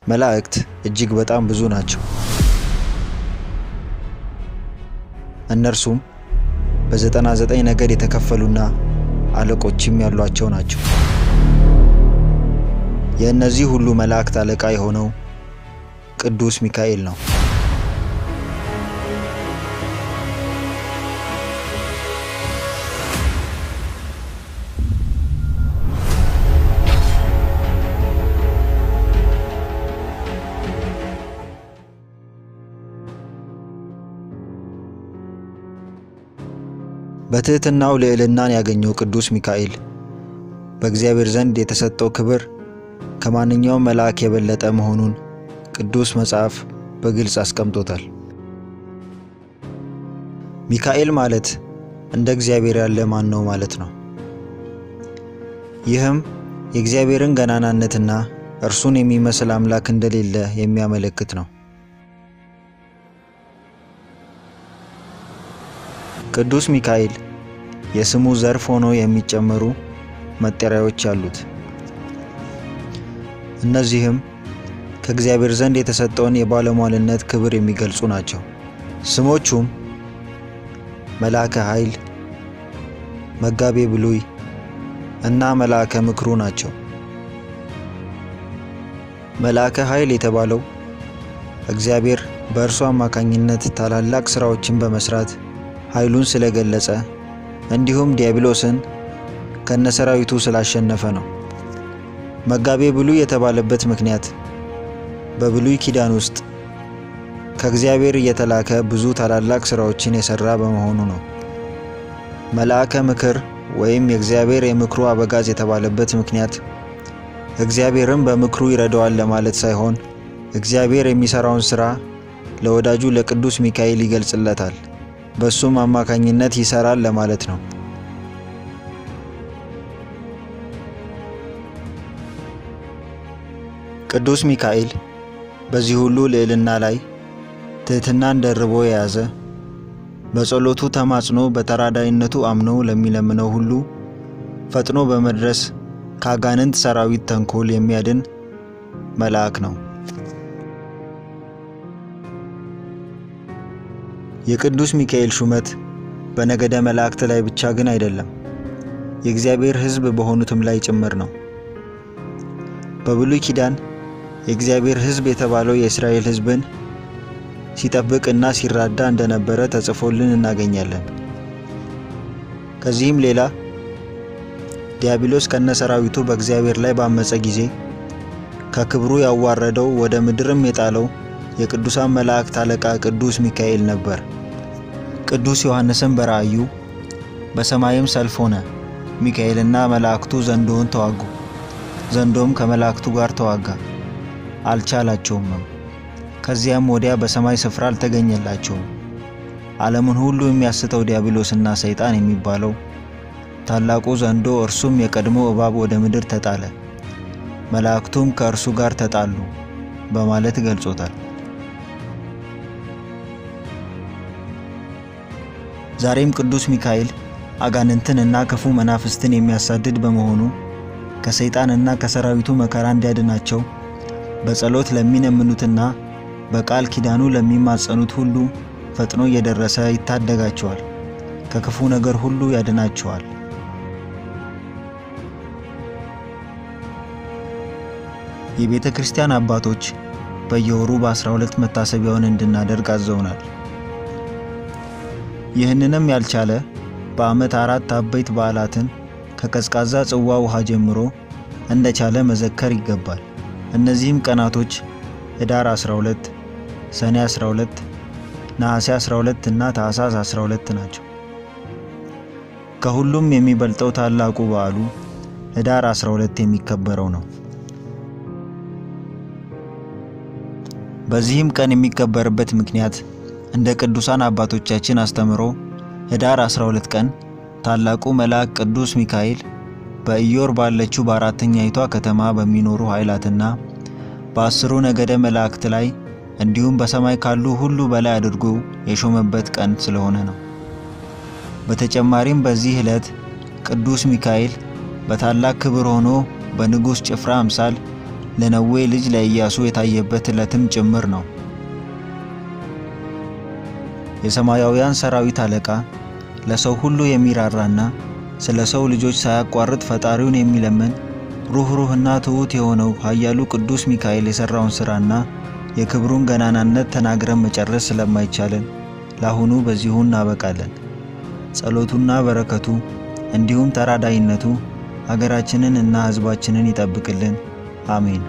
መላእክት እጅግ በጣም ብዙ ናቸው። እነርሱም በ99 ነገድ የተከፈሉና አለቆችም ያሏቸው ናቸው። የእነዚህ ሁሉ መላእክት አለቃ የሆነው ቅዱስ ሚካኤል ነው። በትህትናው ልዕልናን ያገኘው ቅዱስ ሚካኤል በእግዚአብሔር ዘንድ የተሰጠው ክብር ከማንኛውም መልአክ የበለጠ መሆኑን ቅዱስ መጽሐፍ በግልጽ አስቀምጦታል። ሚካኤል ማለት እንደ እግዚአብሔር ያለ ማን ነው ማለት ነው። ይህም የእግዚአብሔርን ገናናነትና እርሱን የሚመስል አምላክ እንደሌለ የሚያመለክት ነው። ቅዱስ ሚካኤል የስሙ ዘርፍ ሆኖ የሚጨመሩ መጠሪያዎች አሉት። እነዚህም ከእግዚአብሔር ዘንድ የተሰጠውን የባለሟልነት ክብር የሚገልጹ ናቸው። ስሞቹም መልአከ ኃይል፣ መጋቤ ብሉይ እና መልአከ ምክሩ ናቸው። መልአከ ኃይል የተባለው እግዚአብሔር በእርሱ አማካኝነት ታላላቅ ሥራዎችን በመስራት ኃይሉን ስለገለጸ እንዲሁም ዲያብሎስን ከነሰራዊቱ ስላሸነፈ ነው። መጋቤ ብሉይ የተባለበት ምክንያት በብሉይ ኪዳን ውስጥ ከእግዚአብሔር እየተላከ ብዙ ታላላቅ ሥራዎችን የሰራ በመሆኑ ነው። መልአከ ምክር ወይም የእግዚአብሔር የምክሩ አበጋዝ የተባለበት ምክንያት እግዚአብሔርን በምክሩ ይረዳዋል ለማለት ሳይሆን እግዚአብሔር የሚሰራውን ሥራ ለወዳጁ ለቅዱስ ሚካኤል ይገልጽለታል፣ በሱም አማካኝነት ይሰራል ለማለት ነው። ቅዱስ ሚካኤል በዚህ ሁሉ ልዕልና ላይ ትህትናን ደርቦ የያዘ፣ በጸሎቱ ተማጽኖ በተራዳይነቱ አምኖ ለሚለምነው ሁሉ ፈጥኖ በመድረስ ከአጋንንት ሰራዊት ተንኮል የሚያድን መልአክ ነው። የቅዱስ ሚካኤል ሹመት በነገደ መላእክት ላይ ብቻ ግን አይደለም፣ የእግዚአብሔር ሕዝብ በሆኑትም ላይ ጭምር ነው። በብሉይ ኪዳን የእግዚአብሔር ሕዝብ የተባለው የእስራኤል ሕዝብን ሲጠብቅና ሲራዳ እንደነበረ ተጽፎልን እናገኛለን። ከዚህም ሌላ ዲያብሎስ ከነሰራዊቱ በእግዚአብሔር ላይ ባመፀ ጊዜ ከክብሩ ያዋረደው ወደ ምድርም የጣለው የቅዱሳን መላእክት አለቃ ቅዱስ ሚካኤል ነበር። ቅዱስ ዮሐንስም በራእዩ በሰማይም ሰልፍ ሆነ፣ ሚካኤልና መላእክቱ ዘንዶውን ተዋጉ፣ ዘንዶም ከመላእክቱ ጋር ተዋጋ፣ አልቻላቸውም። ከዚያም ወዲያ በሰማይ ስፍራ አልተገኘላቸውም። ዓለምን ሁሉ የሚያስተው ዲያብሎስና ሰይጣን የሚባለው ታላቁ ዘንዶ እርሱም የቀድሞ እባብ ወደ ምድር ተጣለ፣ መላእክቱም ከእርሱ ጋር ተጣሉ በማለት ገልጾታል። ዛሬም ቅዱስ ሚካኤል አጋንንትንና ክፉ መናፍስትን የሚያሳድድ በመሆኑ ከሰይጣንና ከሰራዊቱ መከራ እንዲያድናቸው በጸሎት ለሚነምኑትና በቃል ኪዳኑ ለሚማጸኑት ሁሉ ፈጥኖ እየደረሰ ይታደጋቸዋል፣ ከክፉ ነገር ሁሉ ያድናቸዋል። የቤተ ክርስቲያን አባቶች በየወሩ በ12 መታሰቢያውን እንድናደርግ አዘውናል። ይህንንም ያልቻለ በዓመት 4 አበይት በዓላትን ከቀዝቃዛ ጽዋ ውሃ ጀምሮ እንደቻለ መዘከር ይገባል። እነዚህም ቀናቶች ህዳር 12፣ ሰኔ 12፣ ነሐሴ 12 እና ታኅሳስ 12 ናቸው። ከሁሉም የሚበልጠው ታላቁ በዓሉ ህዳር 12 የሚከበረው ነው። በዚህም ቀን የሚከበርበት ምክንያት እንደ ቅዱሳን አባቶቻችን አስተምሮ ህዳር 12 ቀን ታላቁ መልአክ ቅዱስ ሚካኤል በኢዮር ባለችው በአራተኛይቷ ከተማ በሚኖሩ ኃይላትና በ10 ነገደ መላእክት ላይ እንዲሁም በሰማይ ካሉ ሁሉ በላይ አድርጎ የሾመበት ቀን ስለሆነ ነው። በተጨማሪም በዚህ ዕለት ቅዱስ ሚካኤል በታላቅ ክብር ሆኖ በንጉሥ ጭፍራ አምሳል ለነዌ ልጅ ለኢያሱ የታየበት ዕለትም ጭምር ነው። የሰማያውያን ሰራዊት አለቃ ለሰው ሁሉ የሚራራና ስለ ሰው ልጆች ሳያቋርጥ ፈጣሪውን የሚለምን ሩህሩህና ትሑት የሆነው ኃያሉ ቅዱስ ሚካኤል የሰራውን ሥራና የክብሩን ገናናነት ተናግረን መጨረስ ስለማይቻለን ለአሁኑ በዚሁ እናበቃለን። ጸሎቱና በረከቱ እንዲሁም ተራዳይነቱ ሀገራችንን እና ሕዝባችንን ይጠብቅልን። አሜን።